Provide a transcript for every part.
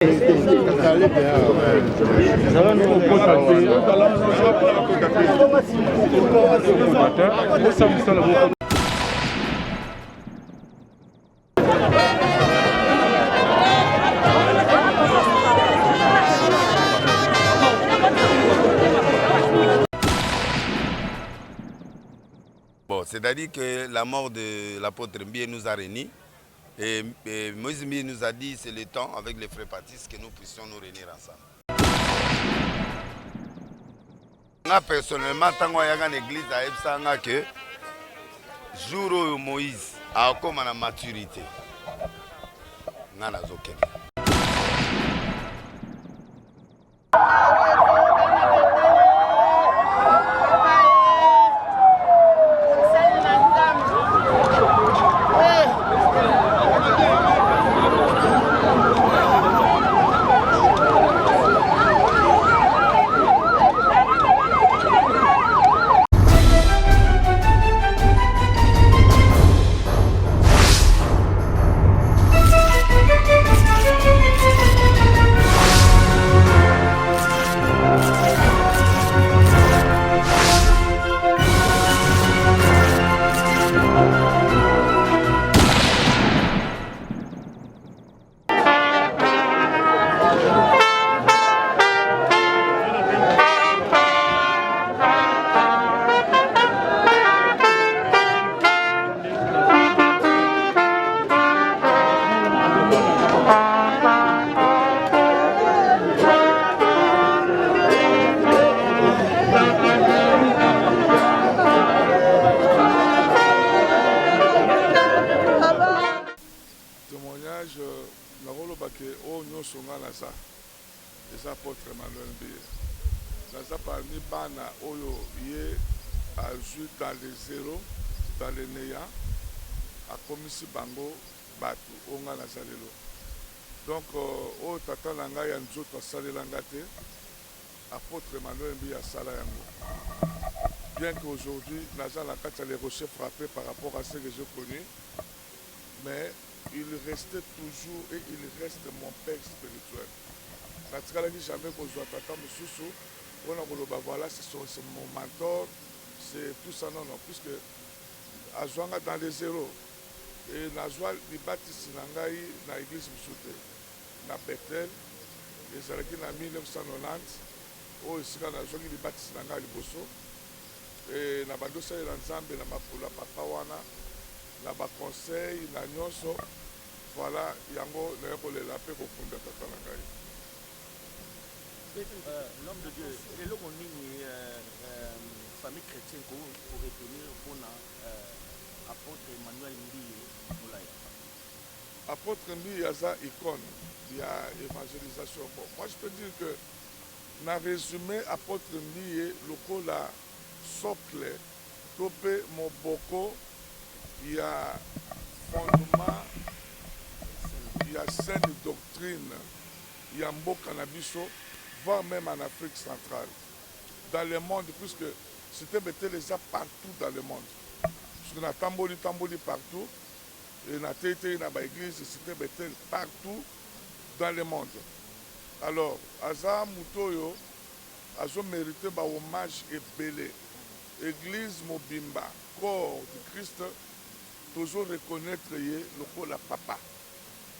Bon, c'est-à-dire que la mort de l'apôtre Mbie nous a réunis. Et Moïse Mbie nous a dit c'est le temps, avec les frères baptistes, que nous puissions nous réunir ensemble. Moi, personnellement, tant que je suis l'église, je sais que jour où Moïse a comme la maturité, je suis les apôtres Emmanuel Mbie. Naza parmi bana oyo ye a joué dans les zéros, dans les néants, a commis bango batu onga nazalelo. Donc oyo tata nanga ya nzoto asalelanga te, apôtre Emmanuel Mbie a sala yango. Bien qu'aujourd'hui naza la kati les rochers frappés par rapport à ce que j'ai connu, mais il restait toujours et il reste mon père spirituel. Natikalaki jamais kozwa tata mususu pona koloba voilà c'est mon mentor, c'est tout ça non puisque azwanga dans les zéros et nazwa libatisi na ngai na église musute na Bethel ezalaki na 1990 oyo esika nazwaki libatisi na ngai liboso et na bandosalela nzambe na mapula papa wana na baconseil na nyonso voilà yango naye kolela mpe kofunda tata na ngai. L'homme de Dieu, et là on est famille chrétienne pour retenir pour apôtre Emmanuel Mbie Moulaya. Apôtre Mbie yaza icône, il y a évangélisation. Bon, moi je peux dire que dans le résumé apôtre Mbie lokola socle topé moboko il y a fondement, il y a saine doctrine, il y a mboka na biso, voire même en Afrique centrale, dans le monde, puisque c'était Bethel déjà partout dans le monde. Parce qu'on a tamboli partout, et on a été dans l'église, c'était Bethel partout dans le monde. Alors, Aza Moutoyo, Azo mérité un hommage et belé. Église Mobimba, corps du Christ, toujours reconnaître le la papa.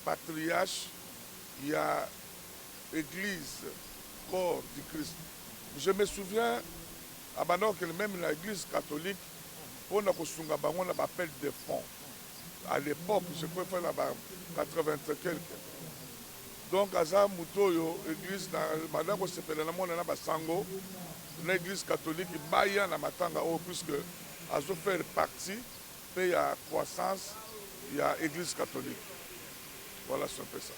Patriarche, il y a église, corps du Christ. Je me souviens, même l'église catholique, on a on appel de fonds. À l'époque, je crois qu'il y a 80 quelques. Donc, Aza Moutoyo, église, madame, l'église catholique, Baya na Matanga, puisque Azo fait partie, puis il y a croissance, il y a l'église catholique. Voilà, c'est un peu ça.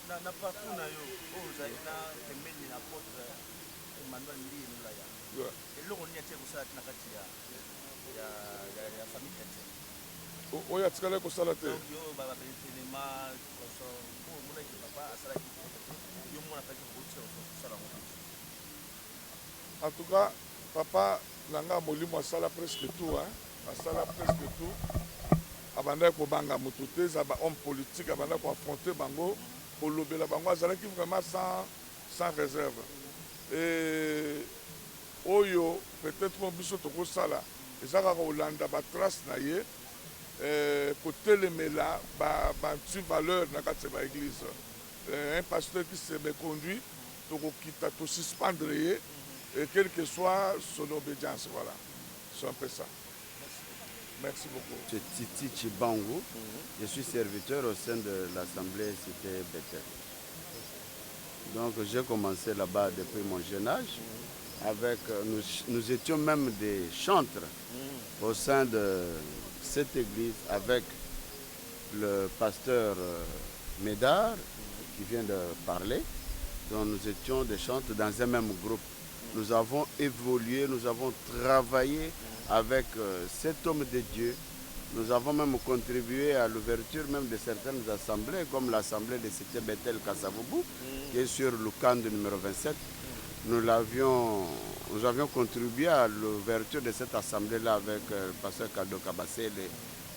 Na partout na yo oza ina pembeni na apôtre Emmanuel Mbie Moulaya. Et là on y a été aussi na kati ya famille chrétienne. Oya tikala ko sala te. Yo baba benema koso pour mona ki papa asala ki yo mona kati ko sala ngona. En tout cas, papa nanga molimo asala presque tout asala presque tout. Abanda ko banga mutu te za ba homme politique abanda ko affronter bango kolobela bango azalaki vraiment sans réserve. Et oyo peut-être mo biso tokosala ezaka kolanda batrace na ye kotelemela bantu valeur na kati ya baeglise. Un pasteur qui se méconduit tokokita tosuspendre ye et quelle que soit son obédience. Voilà, c'est un peu ça. Merci beaucoup. Je suis Titi Chibango, je suis serviteur au sein de l'Assemblée Cité Bethel. Donc j'ai commencé là-bas depuis mon jeune âge. Avec, nous étions même des chantres au sein de cette église avec le pasteur Médard qui vient de parler. Donc nous étions des chantres dans un même groupe. Nous avons évolué, nous avons travaillé avec cet homme de Dieu. Nous avons même contribué à l'ouverture même de certaines assemblées, comme l'assemblée de Cité Bethel Kasavubu, qui est sur Lukande numéro 27. Nous avions contribué à l'ouverture de cette assemblée-là avec le pasteur Kaldo Kabassé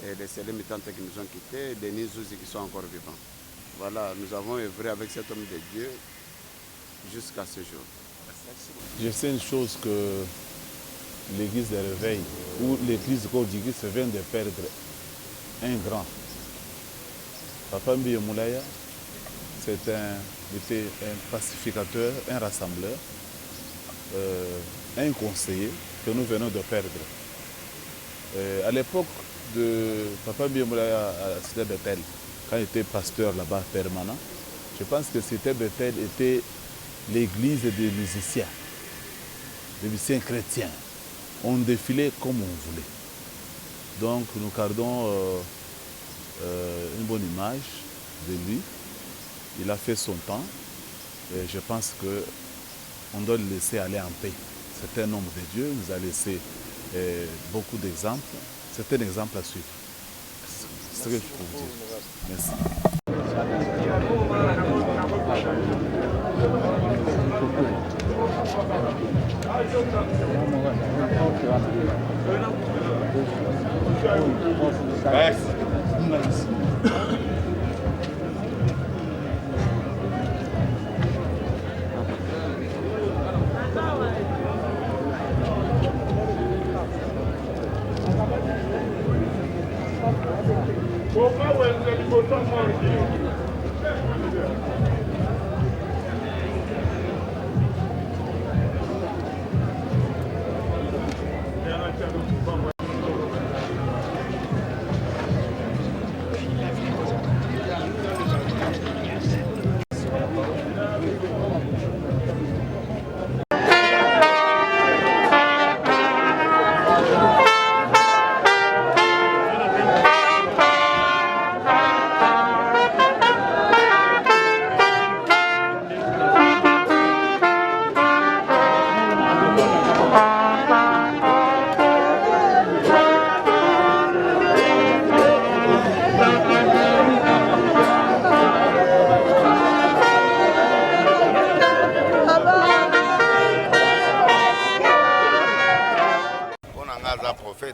et les Célèmes qui nous ont quittés, et Denis Zouzi qui sont encore vivants. Voilà, nous avons œuvré avec cet homme de Dieu jusqu'à ce jour. Je sais une chose que l'église de réveil ou l'église de Kodjigis vient de perdre un grand. Papa Mbiye Moulaya, était un pacificateur, un rassembleur, un conseiller que nous venons de perdre. À l'époque de Papa Mbiye Moulaya à la Cité Bethel, quand il était pasteur là-bas permanent, je pense que Cité Bethel était l'église des musiciens chrétiens. On défilait comme on voulait. Donc nous gardons une bonne image de lui. Il a fait son temps et je pense qu'on doit le laisser aller en paix. C'est un homme de Dieu, il nous a laissé beaucoup d'exemples. C'est un exemple à suivre. C'est ce que je peux vous dire. Merci.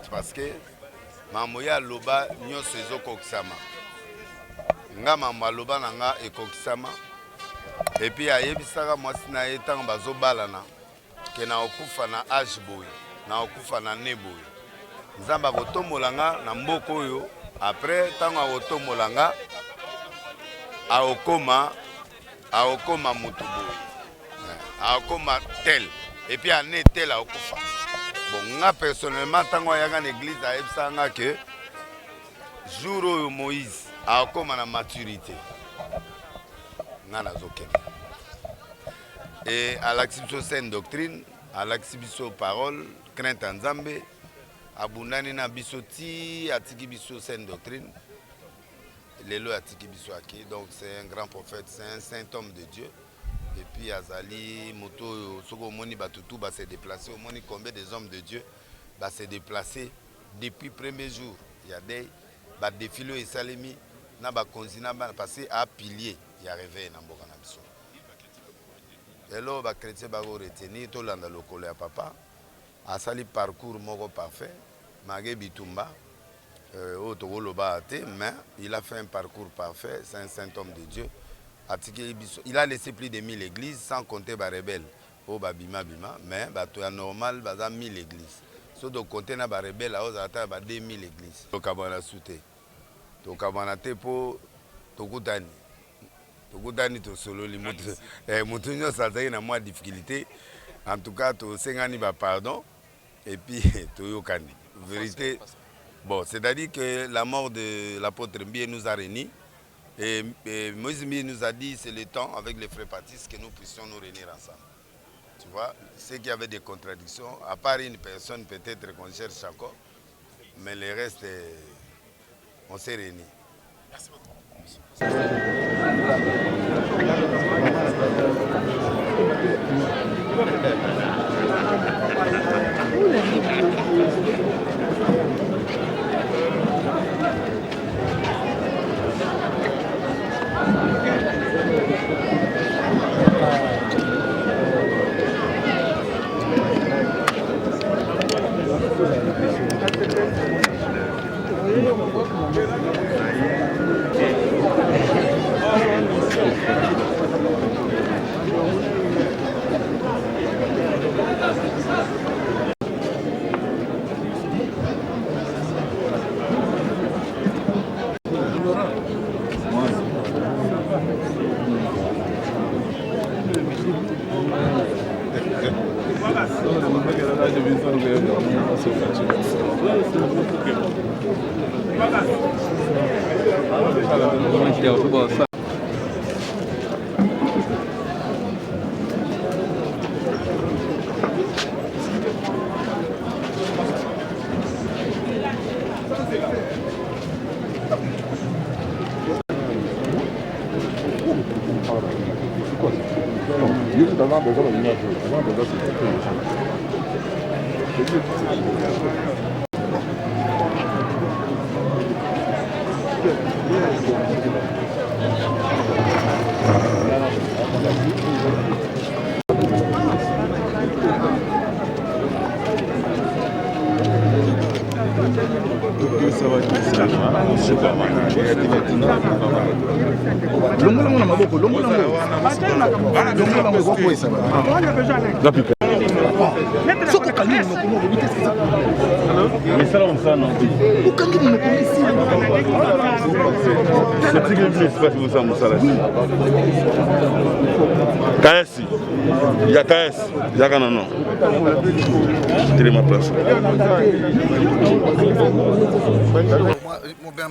Parce que mamoya loba nyonso ezokokisama nga mama loba na nga ekokisama epi ayebisaka mwasi na ye ntango bazobalana ke na okufa na age boye na okufa na ne boye nzambe akotombola nga na mboka oyo apres ntango akotombola nga aokoma motu boye aokoma tel epi ane tel aokufa. Bon, moi personnellement, quand je suis à l'église, je sais que le jour où Moïse a comme la maturité, et à l'exhibition sainte doctrine, à l'exhibition parole, crainte en Zambé, à Bundani na bisoti, à Tikibiso sainte doctrine, Lelo à Tikibiso Aki, donc c'est un grand prophète, c'est un saint homme de Dieu. Et puis Azali, Moto, Soko Moni Batutu va se déplacer. Au Moni, combien des hommes de Dieu va se déplacer depuis le premier jour. Il y a des défilés et salemi, n'a pas continua à passer à pilier. Il y a réveil dans Boka Nabiso. Et là, les chrétiens vont retenir tout le monde à papa. A sali parcours moko parfait. Magé Bitumba, mais il a fait un parcours parfait. C'est un saint homme de Dieu. Il a laissé plus de 1000 églises, sans compter les rebelles. Oh, Bima, mais c'est normal, il y a 1000 églises. Si on compte les rebelles, il y a 2000 églises. Donc, on a sauté. Donc, on a été pour Tokutani. Tokutani, to solo, les moutons, ça a moins de difficultés. En tout cas, tu as pardon. Et puis, tu as vérité. Bon, c'est-à-dire que la mort de l'apôtre Mbie nous a réunis. Et Moïse Mbie nous a dit c'est le temps, avec les frères baptistes, que nous puissions nous réunir ensemble. Tu vois, c'est qu'il y avait des contradictions, à part une personne peut-être qu'on cherche encore, mais le reste, on s'est réunis. Merci beaucoup.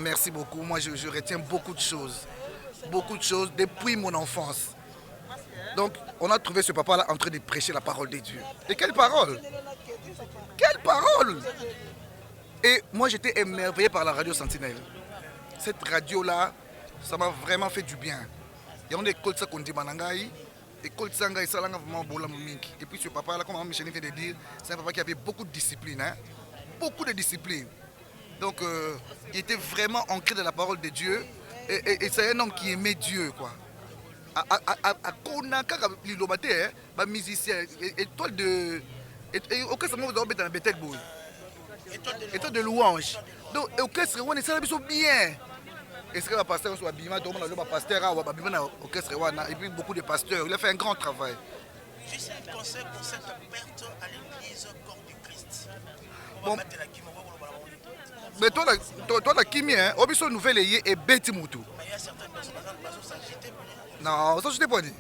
Merci beaucoup. Moi, je retiens beaucoup de choses. Beaucoup de choses depuis mon enfance. Donc, on a trouvé ce papa-là en train de prêcher la parole de Dieu. Et quelle parole! Quelle parole! Et moi, j'étais émerveillé par la radio Sentinelle. Cette radio-là, ça m'a vraiment fait du bien. Il y a des écoles qu'on dit Manangaï, écoles Sanga et Salanga vraiment bola mingi. Et puis ce papa-là, comme Michel vient de dire, c'est un papa qui avait beaucoup de discipline. Hein? Beaucoup de discipline. Donc, il était vraiment ancré dans la parole de Dieu. Et c'est un homme qui aimait Dieu, quoi. À Konaka, l'ilomate, un musicien, étoile de. Aucun moment vous avez dans la Bethel Boy. Étoile de louange. Donc, aucun moment, ça va bien. Et c'est un pasteur, soit Bima, tout le monde a un pasteur, et puis beaucoup de pasteurs. Il a fait un grand travail. Juste un conseil pour cette perte à l'église corps du Christ. Bon. Mais toi, la Kimi, hein, on a nouvelle et bête moutou. Mais il y a certaines personnes qui vont s'agiter. Non, ça je t'ai pas dit.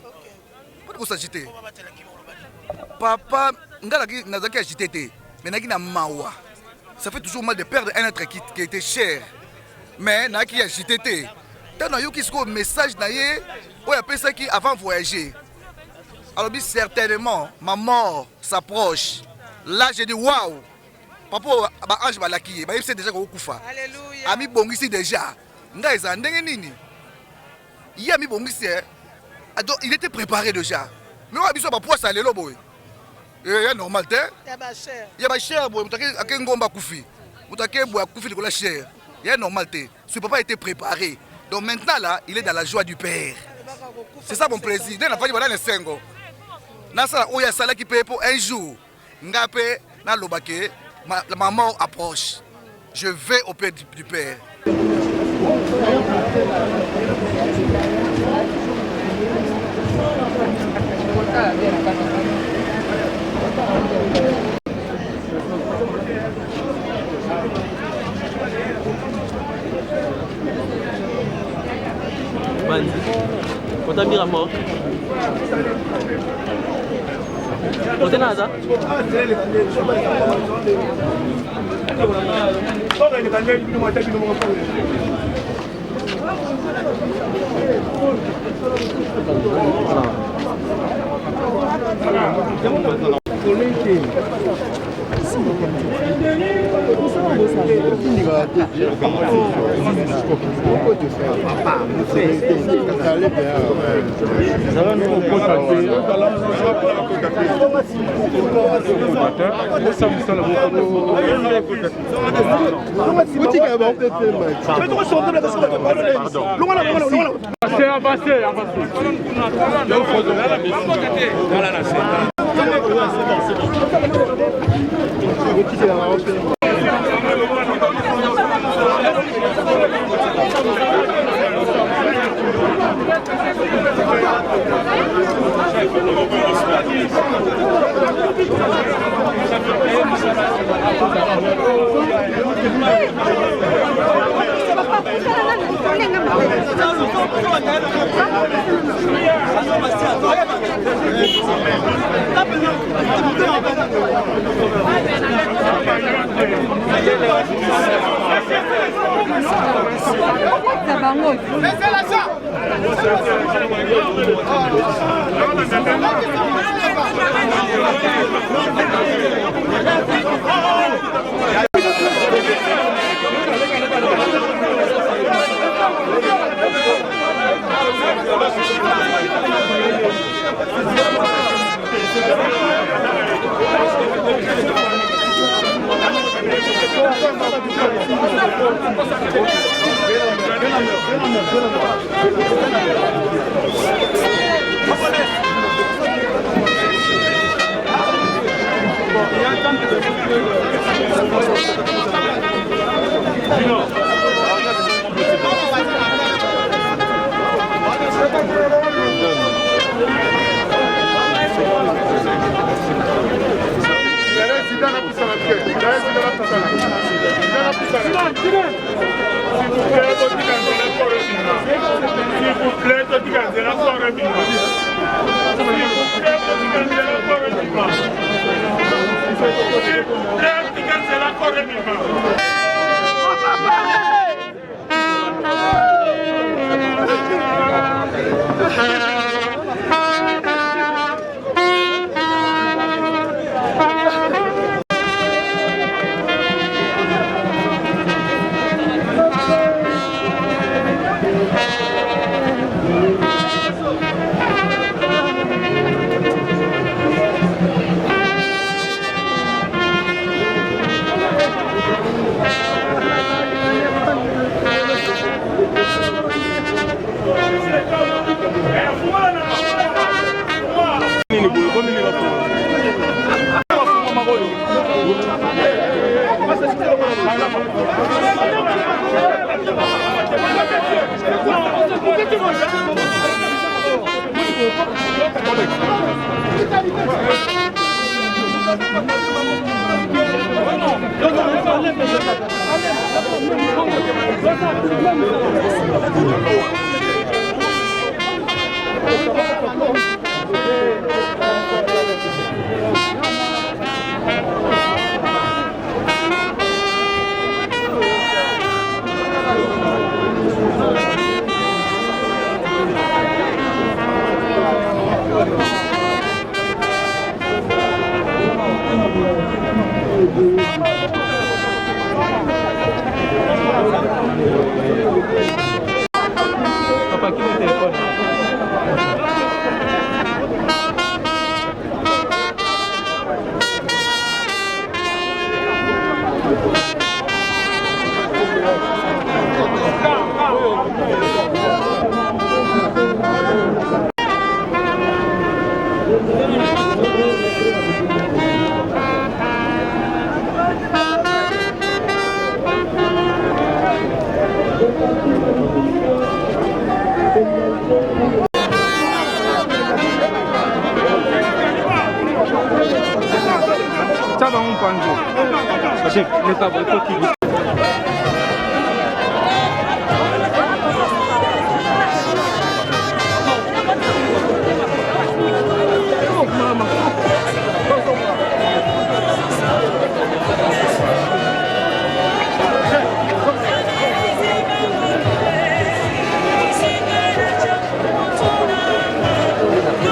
Pourquoi s'agiter? Papa, n'a pas agité, mais n'a pas mawa. Ça fait toujours mal de perdre un être qui était cher. Mais n'a pas agité. Tant qu'il y a un message, on appelle ça qui avant de voyager. Alors, certainement, ma mort s'approche. Là, j'ai dit waouh. Papa, ange balaki, il sait déjà qu'on kufa. Alléluia. Ami bongisi déjà. Nga eza ndenge nini? Il ami bongisi. Il était préparé déjà. Mais on a besoin de poisson à l'élo boy. C'est normal te. Il y a ma chère. Il y a ma chère boy, mutake akengomba kufi. Mutake boy kufi de la chair. Il est normal te. Ce papa était préparé. Donc maintenant là, il est dans la joie du Père. C'est ça mon plaisir. Dès la fin, il va dans les sengo. Nasa oya sala qui paye pour un jour. Ngape na lobake. Ma mort approche. Je vais au Père du Père. Otambira mo. Otenaza?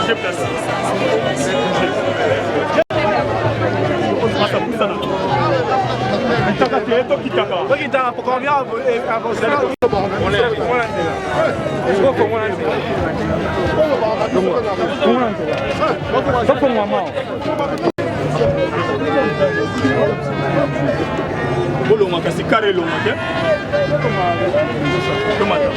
déplacé. Bolonga kasi carré longa te. Tomata.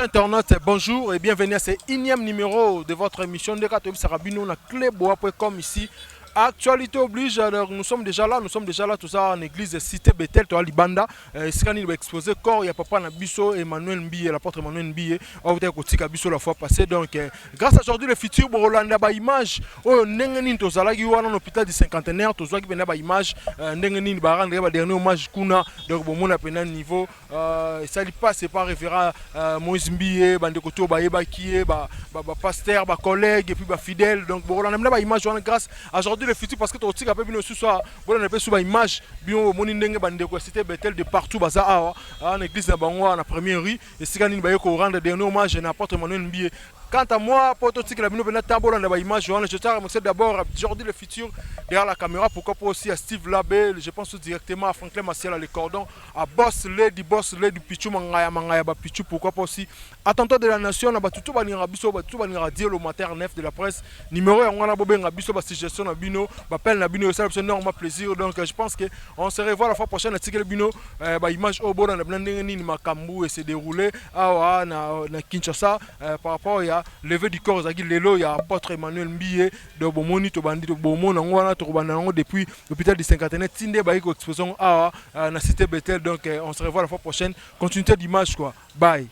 Internautes, bonjour et bienvenue à ce énième numéro de votre émission de Katobi Sarabino, na cléboa.com ici. Actualité oblige, alors nous sommes déjà là tout ça en église Cité Bethel, to Libanda. Sikani va exposer corps, il y a papa Nabiso Emmanuel Mbiye, l'apôtre Emmanuel Mbiye, on va kotika biso la fois passée. Donc grâce à aujourd'hui le futur Borolanda ba image, oh ndengeni to zalagi wana na hôpital du cinquantenaire, to zwaki bena ba image, ndengeni ba rendre ba dernier hommage kuna, donc bon mona pena niveau ça lui passe par révérend Moïse Mbiye, bande koto ba yebaki ba pasteur, ba collègue et puis ba fidèle. Donc Borolanda ba image wana grâce à aujourd'hui le futur parce que tu as un peu bien ce soir bon on a fait sur image bien moni ndenge bande ko Cité Bethel de partout baza awa en église na bango na première rue et sikani ba yeko rendre dernier hommage na apôtre Emmanuel Mbiye. Quant à moi, pour tout ce qui est venu dans la image, je tiens à remercier d'abord Jordi le futur derrière la caméra, pourquoi pas aussi à Steve Labé, je pense directement à Franklin Maciel à les cordons, à Boss Lady Pichou Mangaya Pichou, pourquoi pas aussi attentat de la nation, à Batutu Banira Bisso, Batutu Banira Dio, le matin 9 de la presse, numéro 1, on a Bobé Nabiso, suggestion Nabino, Bapel Nabino, ça c'est énormément plaisir, donc je pense qu'on se revoit la fois prochaine à Tigre Bino, image au bord, on a Blandengeni, Makambu et s'est déroulé à Kinshasa par rapport à levé du corps Zagi Lelo, il y a apôtre Emmanuel Mbiye de Bomoni to bandi to Bomon ngwana to banango depuis l'hôpital du cinquantenaire Tinde Baïko exposition à la Cité Bethel. Donc on se revoit la fois prochaine. Continuité d'image quoi. Bye.